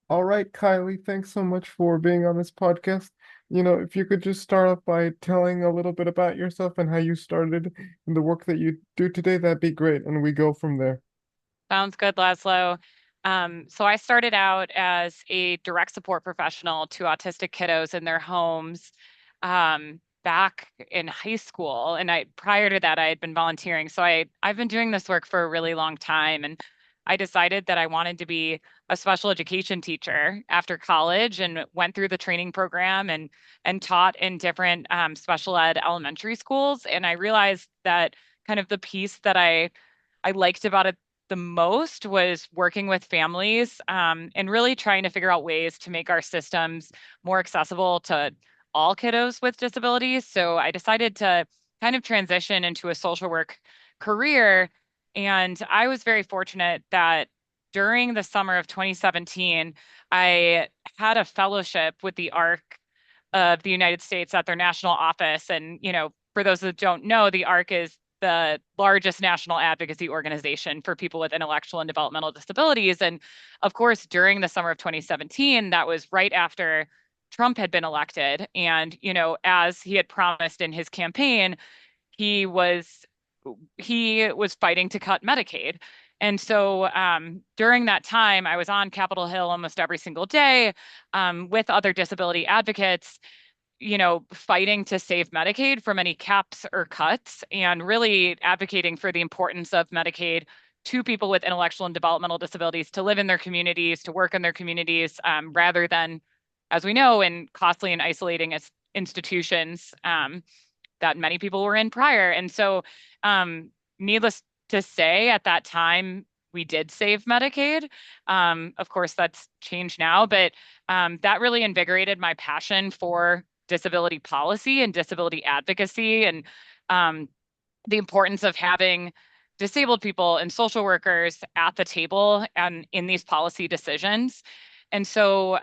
All right, Kylie, thanks so much for being on this podcast. If you could just start off by telling a little bit about yourself and how you started in the work that you do today, that'd be great. And we go from there. Sounds good, Laszlo. So I started out as a direct support professional to autistic kiddos in their homes back in high school. And I prior to that, I had been volunteering. So I've been doing this work for a really long time. And I decided that I wanted to be a special education teacher after college and went through the training program and taught in different special ed elementary schools. And I realized that kind of the piece that I liked about it the most was working with families and really trying to figure out ways to make our systems more accessible to all kiddos with disabilities. So I decided to kind of transition into a social work career. And I was very fortunate that during the summer of 2017, I had a fellowship with the ARC of the United States at their national office. And, for those that don't know, the ARC is the largest national advocacy organization for people with intellectual and developmental disabilities. And of course, during the summer of 2017, that was right after Trump had been elected. And, as he had promised in his campaign, he was he was fighting to cut Medicaid. And so during that time, I was on Capitol Hill almost every single day with other disability advocates, fighting to save Medicaid from any caps or cuts and really advocating for the importance of Medicaid to people with intellectual and developmental disabilities to live in their communities, to work in their communities, rather than, as we know, in costly and isolating institutions that many people were in prior. And so, needless to say, at that time, we did save Medicaid. Of course, that's changed now, but that really invigorated my passion for disability policy and disability advocacy and the importance of having disabled people and social workers at the table and in these policy decisions. And so,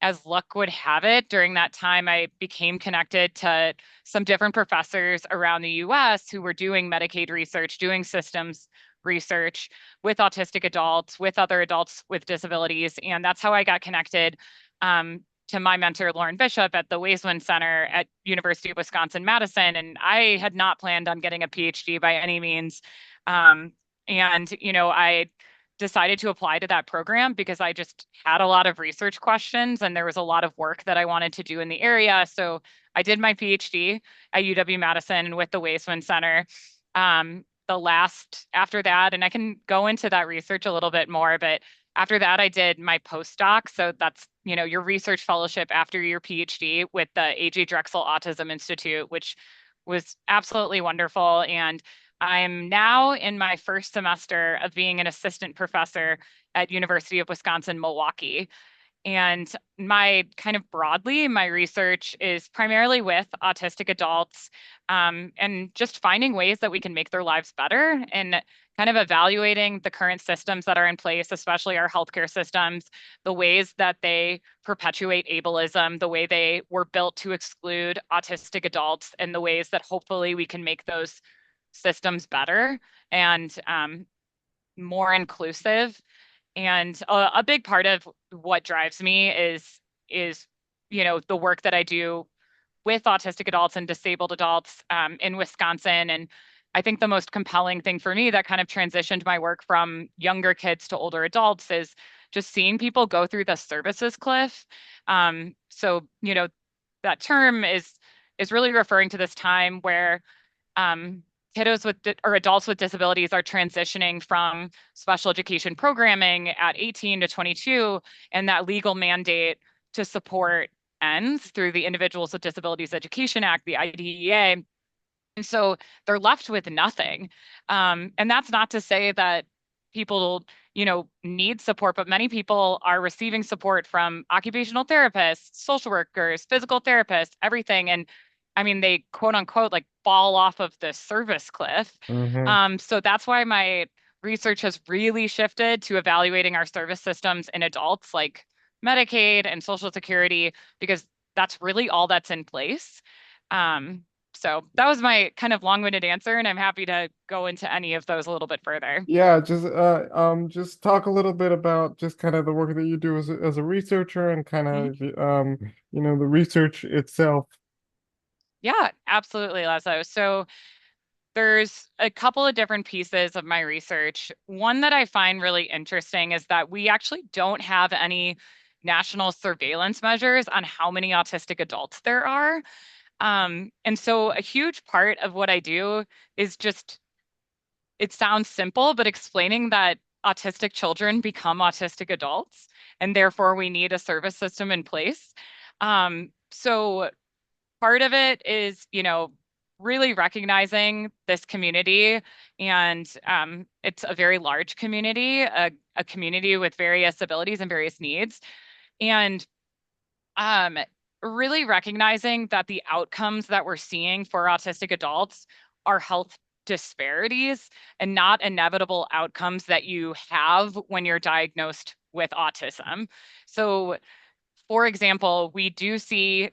as luck would have it, during that time, I became connected to some different professors around the US who were doing Medicaid research, doing systems research with autistic adults, with other adults with disabilities. And that's how I got connected to my mentor, Lauren Bishop, at the Waisman Center at University of Wisconsin-Madison. And I had not planned on getting a PhD by any means. And, I decided to apply to that program because I just had a lot of research questions and there was a lot of work that I wanted to do in the area. So I did my PhD at UW-Madison with the Waisman Center. After that, and I can go into that research a little bit more, but after that, I did my postdoc. So that's, your research fellowship after your PhD with the A.J. Drexel Autism Institute, which was absolutely wonderful. And I'm now in my first semester of being an assistant professor at University of Wisconsin-Milwaukee. And my kind of broadly, my research is primarily with autistic adults and just finding ways that we can make their lives better and kind of evaluating the current systems that are in place, especially our healthcare systems, the ways that they perpetuate ableism, the way they were built to exclude autistic adults, and the ways that hopefully we can make those systems better and more inclusive. And a big part of what drives me is the work that I do with autistic adults and disabled adults in Wisconsin. And I think the most compelling thing for me that kind of transitioned my work from younger kids to older adults is just seeing people go through the services cliff. So, that term is really referring to this time where kiddos or adults with disabilities are transitioning from special education programming at 18 to 22, and that legal mandate to support ends through the Individuals with Disabilities Education Act, the IDEA. And so they're left with nothing. And that's not to say that people, need support, but many people are receiving support from occupational therapists, social workers, physical therapists, everything. And I mean, they quote unquote like fall off of the service cliff. Mm-hmm. So that's why my research has really shifted to evaluating our service systems in adults like Medicaid and Social Security, because that's really all that's in place. So that was my kind of long-winded answer, and I'm happy to go into any of those a little bit further. Yeah, just talk a little bit about just kind of the work that you do as a researcher and kind Mhm. of the research itself. Yeah, absolutely, Lazo. So there's a couple of different pieces of my research. One that I find really interesting is that we actually don't have any national surveillance measures on how many autistic adults there are. And so a huge part of what I do is just, it sounds simple, but explaining that autistic children become autistic adults, and therefore we need a service system in place. So part of it is, really recognizing this community, and it's a very large community, a community with various abilities and various needs, and um, really recognizing that the outcomes that we're seeing for autistic adults are health disparities and not inevitable outcomes that you have when you're diagnosed with autism. So, for example, we do see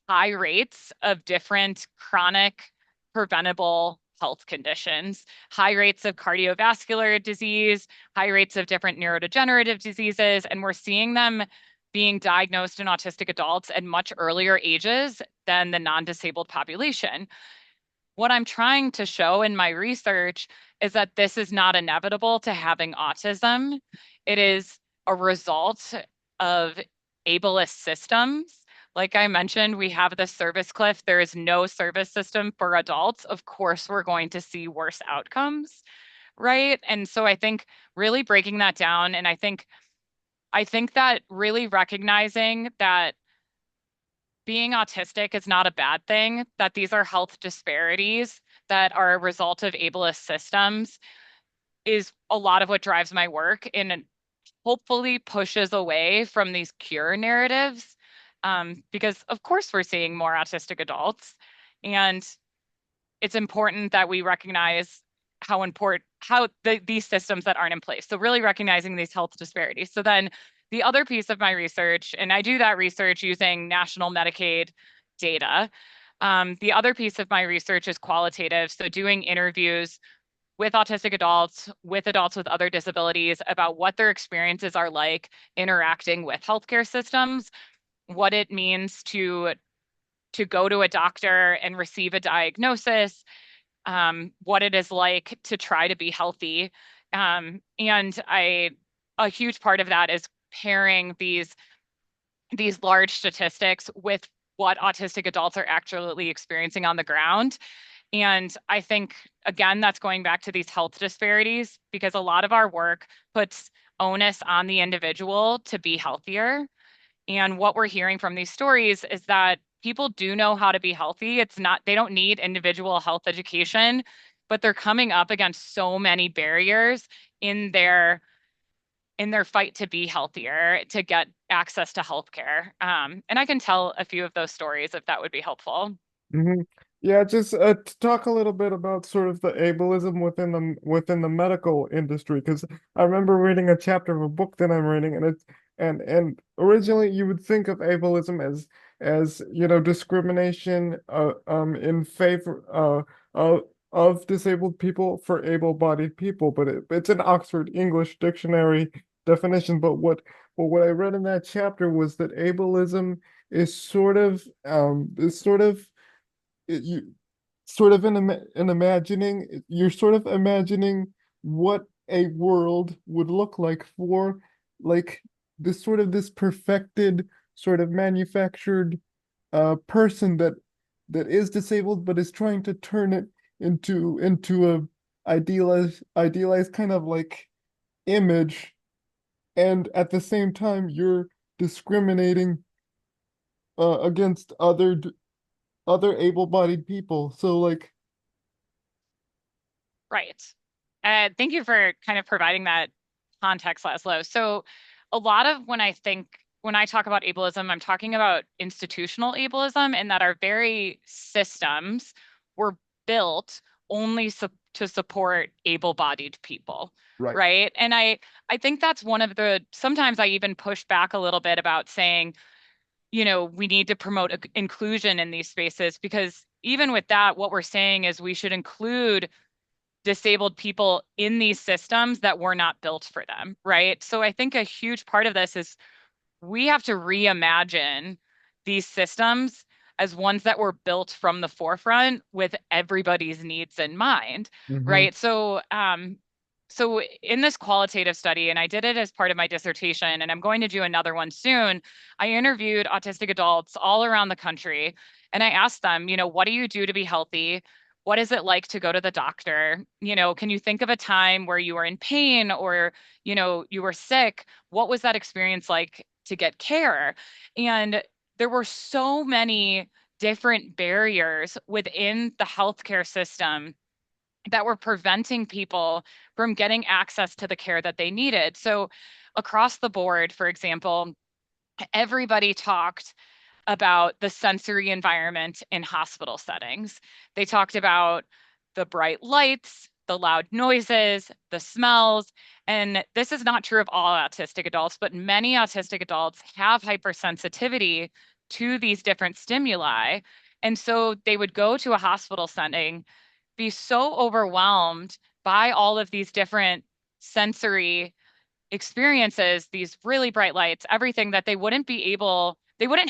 high rates of different chronic preventable health conditions, high rates of cardiovascular disease, high rates of different neurodegenerative diseases, and we're seeing them being diagnosed in autistic adults at much earlier ages than the non-disabled population. What I'm trying to show in my research is that this is not inevitable to having autism. It is a result of ableist systems. Like I mentioned, we have the service cliff. There is no service system for adults. Of course, we're going to see worse outcomes, right? And so I think really breaking that down, and I think that really recognizing that being autistic is not a bad thing, that these are health disparities that are a result of ableist systems is a lot of what drives my work and hopefully pushes away from these cure narratives. Because of course we're seeing more autistic adults, and it's important that we recognize how important these systems that aren't in place. So really recognizing these health disparities. So then the other piece of my research, and I do that research using national Medicaid data. The other piece of my research is qualitative. So doing interviews with autistic adults, with adults with other disabilities about what their experiences are like interacting with healthcare systems, what it means to go to a doctor and receive a diagnosis, what it is like to try to be healthy. And a huge part of that is pairing these large statistics with what autistic adults are actually experiencing on the ground. And I think, again, that's going back to these health disparities because a lot of our work puts onus on the individual to be healthier. And what we're hearing from these stories is that people do know how to be healthy. It's not, they don't need individual health education, but they're coming up against so many barriers in their fight to be healthier, to get access to healthcare. And I can tell a few of those stories if that would be helpful. Hmm. Yeah, just to talk a little bit about sort of the ableism within the medical industry, because I remember reading a chapter of a book that I'm reading, and it's and originally you would think of ableism as discrimination in favor of disabled people for able-bodied people, but it's an Oxford English Dictionary definition. But what I read in that chapter was that ableism is you sort of in imagining you're sort of imagining what a world would look like for like this perfected sort of manufactured person that is disabled but is trying to turn it into a idealized kind of like image, and at the same time you're discriminating against other able-bodied people. So like, Right. Thank you for kind of providing that context, Laszlo. So, a lot of when I talk about ableism, I'm talking about institutional ableism, and that our very systems were built only to support able-bodied people, right. right? And I think that's one of the sometimes I even push back a little bit about saying, we need to promote inclusion in these spaces because even with that, what we're saying is we should include disabled people in these systems that were not built for them, right? So I think a huge part of this is we have to reimagine these systems as ones that were built from the forefront with everybody's needs in mind, Mm-hmm. right? So in this qualitative study, and I did it as part of my dissertation, and I'm going to do another one soon, I interviewed autistic adults all around the country, and I asked them, what do you do to be healthy? What is it like to go to the doctor? Can you think of a time where you were in pain or, you were sick? What was that experience like to get care? And there were so many different barriers within the healthcare system that were preventing people from getting access to the care that they needed. So, across the board, for example, everybody talked about the sensory environment in hospital settings. They talked about the bright lights, the loud noises, the smells. And this is not true of all autistic adults, but many autistic adults have hypersensitivity to these different stimuli. And so they would go to a hospital setting, be so overwhelmed by all of these different sensory experiences, these really bright lights, everything, that they wouldn't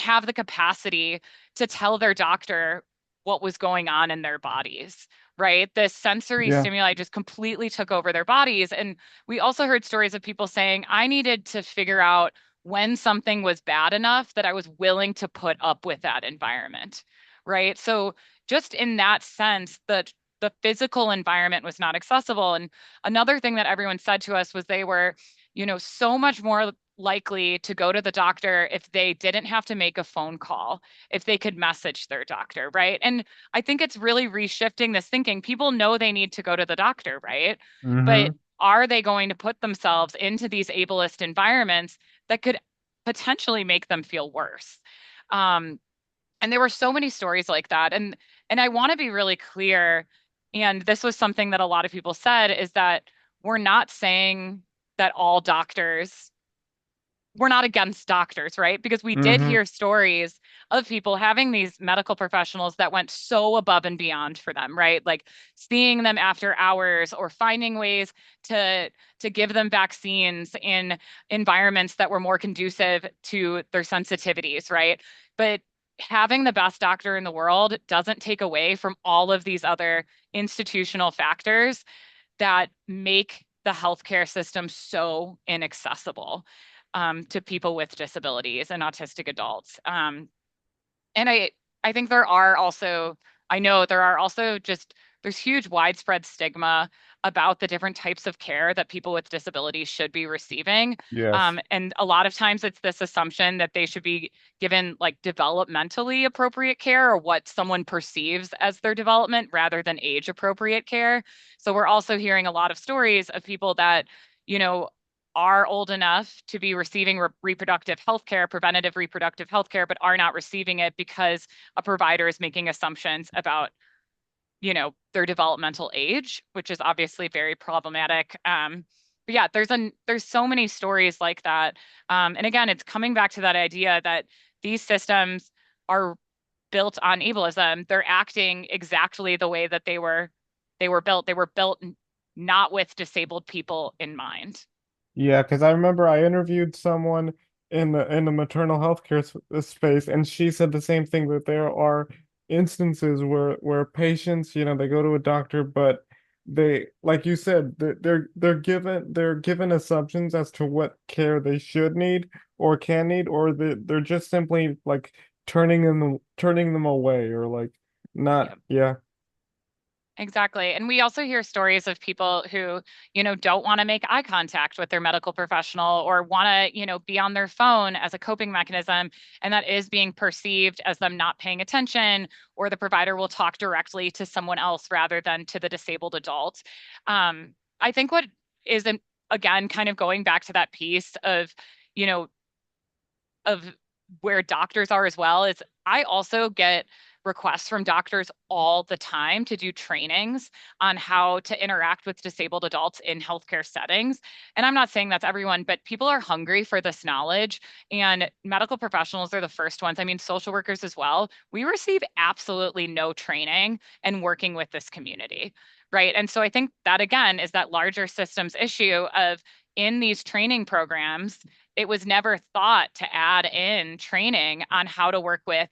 have the capacity to tell their doctor what was going on in their bodies, right? The sensory Yeah. stimuli just completely took over their bodies. And we also heard stories of people saying, I needed to figure out when something was bad enough that I was willing to put up with that environment, right? So just in that sense, the physical environment was not accessible. And another thing that everyone said to us was they were so much more likely to go to the doctor if they didn't have to make a phone call, if they could message their doctor, right? And I think it's really reshifting this thinking. People know they need to go to the doctor, right? But Mm-hmm. are they going to put themselves into these ableist environments that could potentially make them feel worse? Um, and there were so many stories like that. And I want to be really clear, and this was something that a lot of people said, is that we're not saying that all doctors, we're not against doctors, right? Because we did Mm-hmm. hear stories of people having these medical professionals that went so above and beyond for them, right? Like seeing them after hours or finding ways to give them vaccines in environments that were more conducive to their sensitivities, right? But having the best doctor in the world doesn't take away from all of these other institutional factors that make the healthcare system so inaccessible to people with disabilities and autistic adults. And I think there are also, I know there are also just, there's huge widespread stigma about the different types of care that people with disabilities should be receiving. Yes. And a lot of times it's this assumption that they should be given like developmentally appropriate care or what someone perceives as their development rather than age appropriate care. So we're also hearing a lot of stories of people that, you know, are old enough to be receiving reproductive health care, preventative reproductive health care, but are not receiving it because a provider is making assumptions about, their developmental age, which is obviously very problematic. But yeah, there's so many stories like that. And again, it's coming back to that idea that these systems are built on ableism. They're acting exactly the way that they were built. They were built not with disabled people in mind. Yeah, because I remember I interviewed someone in the maternal health care space, and she said the same thing, that there are instances where patients, they go to a doctor, but they, like you said, they're given assumptions as to what care they should need or can need, or they're just simply like turning them away, or like not. Yeah. Yeah. Exactly. And we also hear stories of people who, don't want to make eye contact with their medical professional or want to, be on their phone as a coping mechanism. And that is being perceived as them not paying attention, or the provider will talk directly to someone else rather than to the disabled adult. I think what is, again, kind of going back to that piece you know, of where doctors are as well is I also get requests from doctors all the time to do trainings on how to interact with disabled adults in healthcare settings. And I'm not saying that's everyone, but people are hungry for this knowledge, and medical professionals are the first ones. I mean, social workers as well. We receive absolutely no training in working with this community, right? And so I think that again is that larger systems issue of in these training programs, it was never thought to add in training on how to work with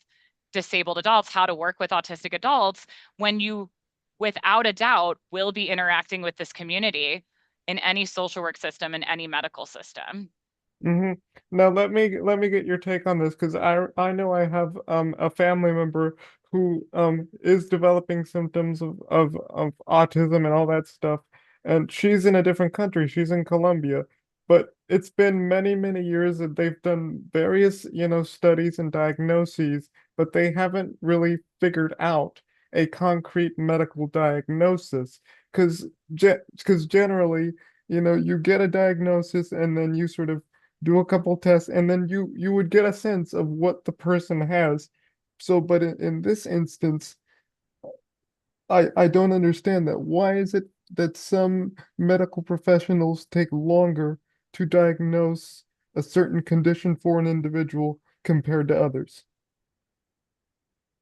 disabled adults, how to work with autistic adults when you, without a doubt, will be interacting with this community in any social work system, in any medical system. Hmm. Now let me get your take on this because I know I have a family member who is developing symptoms of autism and all that stuff, and she's in a different country. She's in Colombia, but it's been many years that they've done various, studies and diagnoses, but they haven't really figured out a concrete medical diagnosis because generally, you get a diagnosis and then you sort of do a couple tests, and then you would get a sense of what the person has. So, but in this instance, I don't understand that. Why is it that some medical professionals take longer to diagnose a certain condition for an individual compared to others?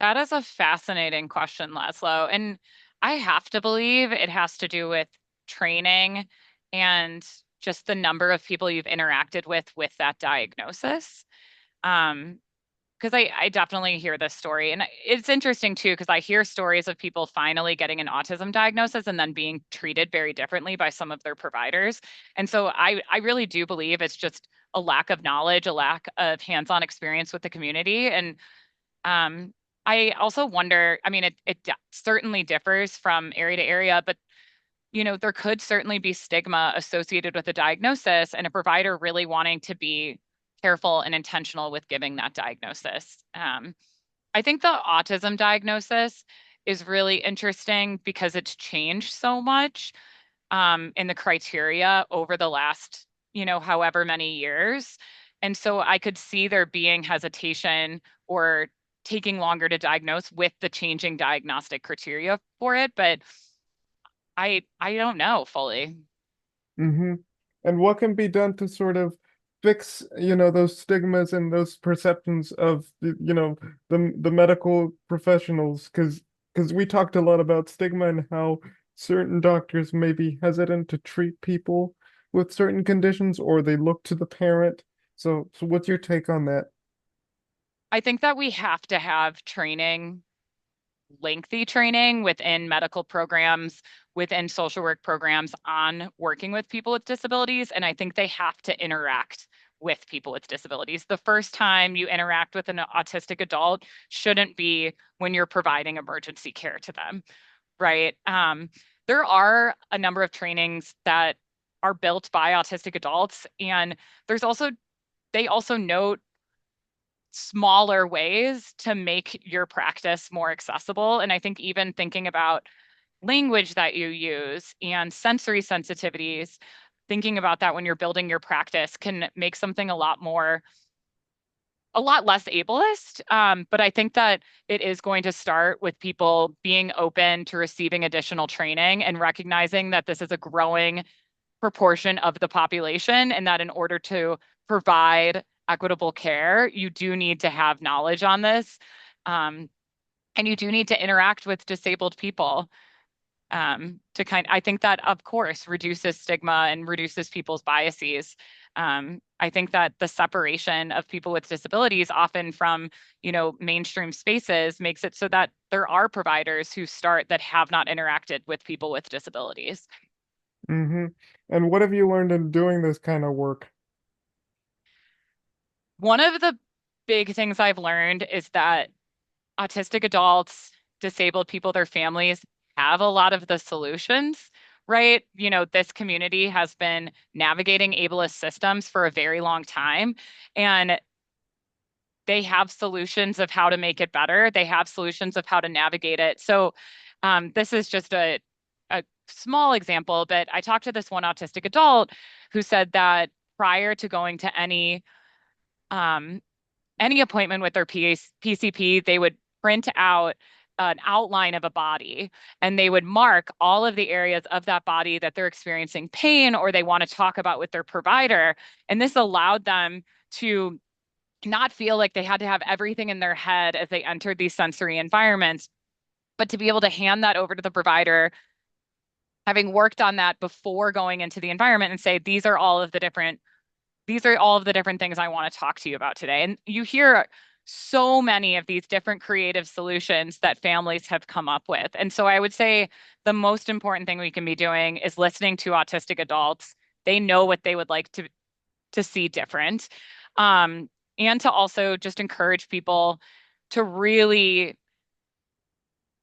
That is a fascinating question, Laszlo. And I have to believe it has to do with training and just the number of people you've interacted with that diagnosis. Um, because I definitely hear this story. And it's interesting too, because I hear stories of people finally getting an autism diagnosis and then being treated very differently by some of their providers. And so I really do believe it's just a lack of knowledge, a lack of hands-on experience with the community. And um, I also wonder, I mean, it certainly differs from area to area, but there could certainly be stigma associated with a diagnosis and a provider really wanting to be careful and intentional with giving that diagnosis. I think the autism diagnosis is really interesting because it's changed so much in the criteria over the last, however many years. And so I could see there being hesitation or taking longer to diagnose with the changing diagnostic criteria for it, but I don't know fully. Mm-hmm. And what can be done to sort of fix, those stigmas and those perceptions of the medical professionals? Because we talked a lot about stigma and how certain doctors may be hesitant to treat people with certain conditions, or they look to the parent. So what's your take on that? I think that we have to have training, lengthy training within medical programs, within social work programs on working with people with disabilities. And I think they have to interact with people with disabilities. The first time you interact with an autistic adult shouldn't be when you're providing emergency care to them, right? There are a number of trainings that are built by autistic adults, and they also note smaller ways to make your practice more accessible. And I think even thinking about language that you use and sensory sensitivities, thinking about that when you're building your practice can make something a lot less ableist. But I think that it is going to start with people being open to receiving additional training and recognizing that this is a growing proportion of the population, and that in order to provide equitable care, you do need to have knowledge on this. Um, and you do need to interact with disabled people I think that, of course, reduces stigma and reduces people's biases. I think that the separation of people with disabilities often from, mainstream spaces makes it so that there are providers who start that have not interacted with people with disabilities. Mm-hmm. And what have you learned in doing this kind of work? One of the big things I've learned is that autistic adults, disabled people, their families have a lot of the solutions, right? This community has been navigating ableist systems for a very long time, and they have solutions of how to make it better. They have solutions of how to navigate it. So this is just a small example, but I talked to this one autistic adult who said that prior to going to um, any appointment with their PCP, they would print out an outline of a body, and they would mark all of the areas of that body that they're experiencing pain or they want to talk about with their provider. And this allowed them to not feel like they had to have everything in their head as they entered these sensory environments, but to be able to hand that over to the provider, having worked on that before going into the environment, and say, these are all of the different things I want to talk to you about today. And you hear so many of these different creative solutions that families have come up with. And so I would say the most important thing we can be doing is listening to autistic adults. They know what they would like to see different. Um, and to also just encourage people to really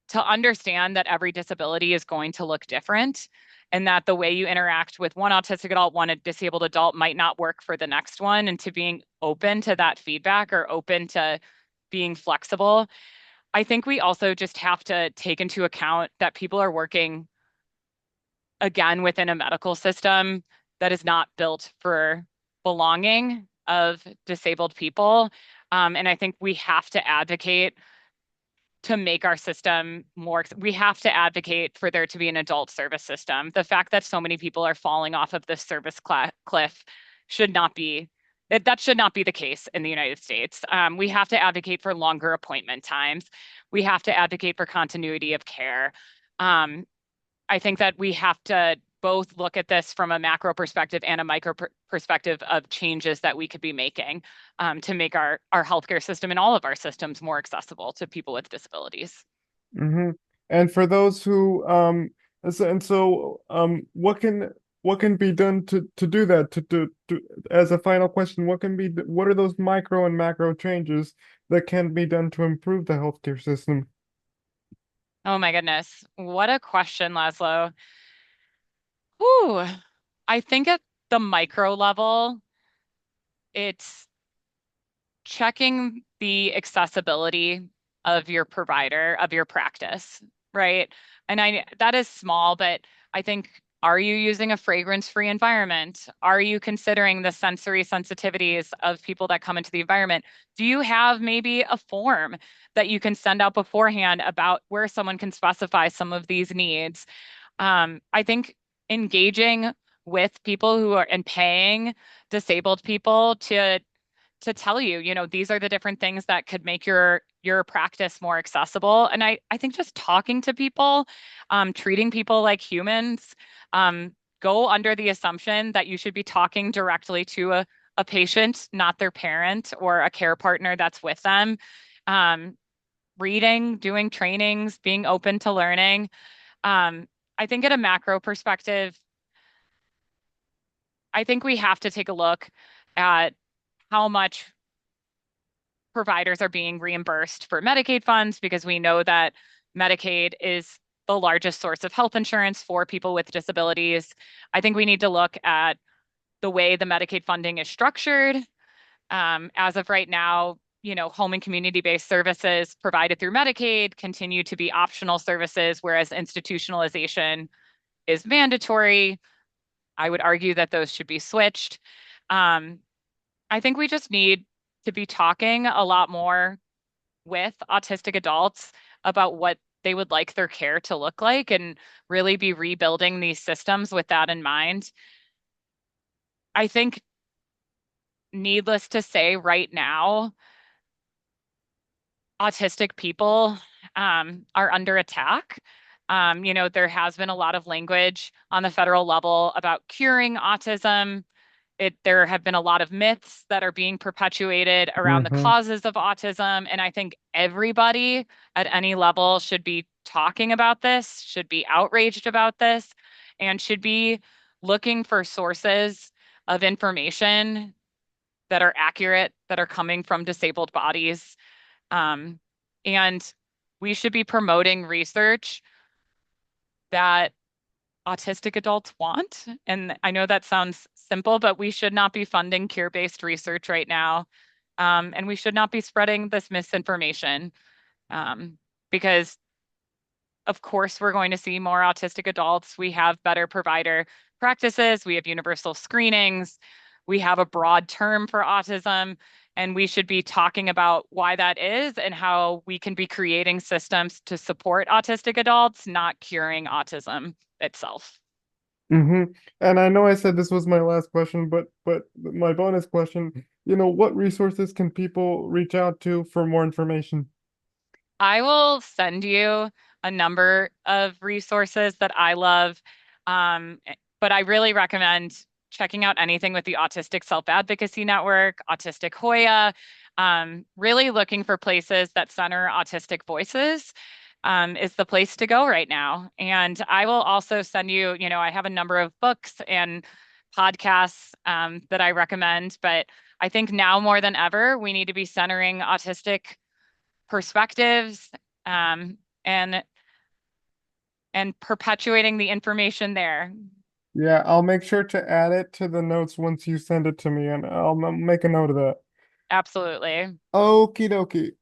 to understand that every disability is going to look different, and that the way you interact with one autistic adult, one disabled adult might not work for the next one, and to being open to that feedback or open to being flexible. I think we also just have to take into account that people are working again within a medical system that is not built for belonging of disabled people. And I think we have to advocate to make our system more, we have to advocate for there to be an adult service system. The fact that so many people are falling off of this service cliff should not be, that should not be the case in the United States. We have to advocate for longer appointment times. We have to advocate for continuity of care. Um, I think that we have to both look at this from a macro perspective and a micro perspective of changes that we could be making to make our healthcare system and all of our systems more accessible to people with disabilities. Mm-hmm. And for those who what can be done to do that to as a final question, what are those micro and macro changes that can be done to improve the healthcare system? Oh my goodness. What a question, Laszlo. Whew. I think at the micro level, it's checking the accessibility of your provider, of your practice, right? And I that is small, but I think, are you using a fragrance-free environment? Are you considering the sensory sensitivities of people that come into the environment? Do you have maybe a form that you can send out beforehand about where someone can specify some of these needs? I think engaging with people who are and paying disabled people to tell you, these are the different things that could make your practice more accessible. And I think just talking to people, treating people like humans, go under the assumption that you should be talking directly to a patient, not their parent or a care partner that's with them. Um, Reading, doing trainings, being open to learning. I think at a macro perspective, I think we have to take a look at how much providers are being reimbursed for Medicaid funds, because we know that Medicaid is the largest source of health insurance for people with disabilities. I think we need to look at the way the Medicaid funding is structured. As of right now, home and community-based services provided through Medicaid continue to be optional services, whereas institutionalization is mandatory. I would argue that those should be switched. Um, I think we just need to be talking a lot more with autistic adults about what they would like their care to look like, and really be rebuilding these systems with that in mind. I think, needless to say, right now, autistic people are under attack. There has been a lot of language on the federal level about curing autism. There have been a lot of myths that are being perpetuated around the Mm-hmm. causes of autism. And I think everybody at any level should be talking about this, should be outraged about this, and should be looking for sources of information that are accurate, that are coming from disabled bodies. Um, and we should be promoting research that autistic adults want. And I know that sounds simple, but we should not be funding cure-based research right now. And we should not be spreading this misinformation, because of course we're going to see more autistic adults. We have better provider practices. We have universal screenings. We have a broad term for autism. And we should be talking about why that is and how we can be creating systems to support autistic adults, not curing autism itself. Mm-hmm. And I know I said this was my last question, but my bonus question, what resources can people reach out to for more information? I will send you a number of resources that I love. But I really recommend checking out anything with the Autistic Self-Advocacy Network, Autistic Hoya, really looking for places that center autistic voices. Is the place to go right now. And I will also send you, I have a number of books and podcasts that I recommend, but I think now more than ever, we need to be centering autistic perspectives um, and perpetuating the information there. Yeah, I'll make sure to add it to the notes once you send it to me, and I'll make a note of that. Absolutely. Okie dokie.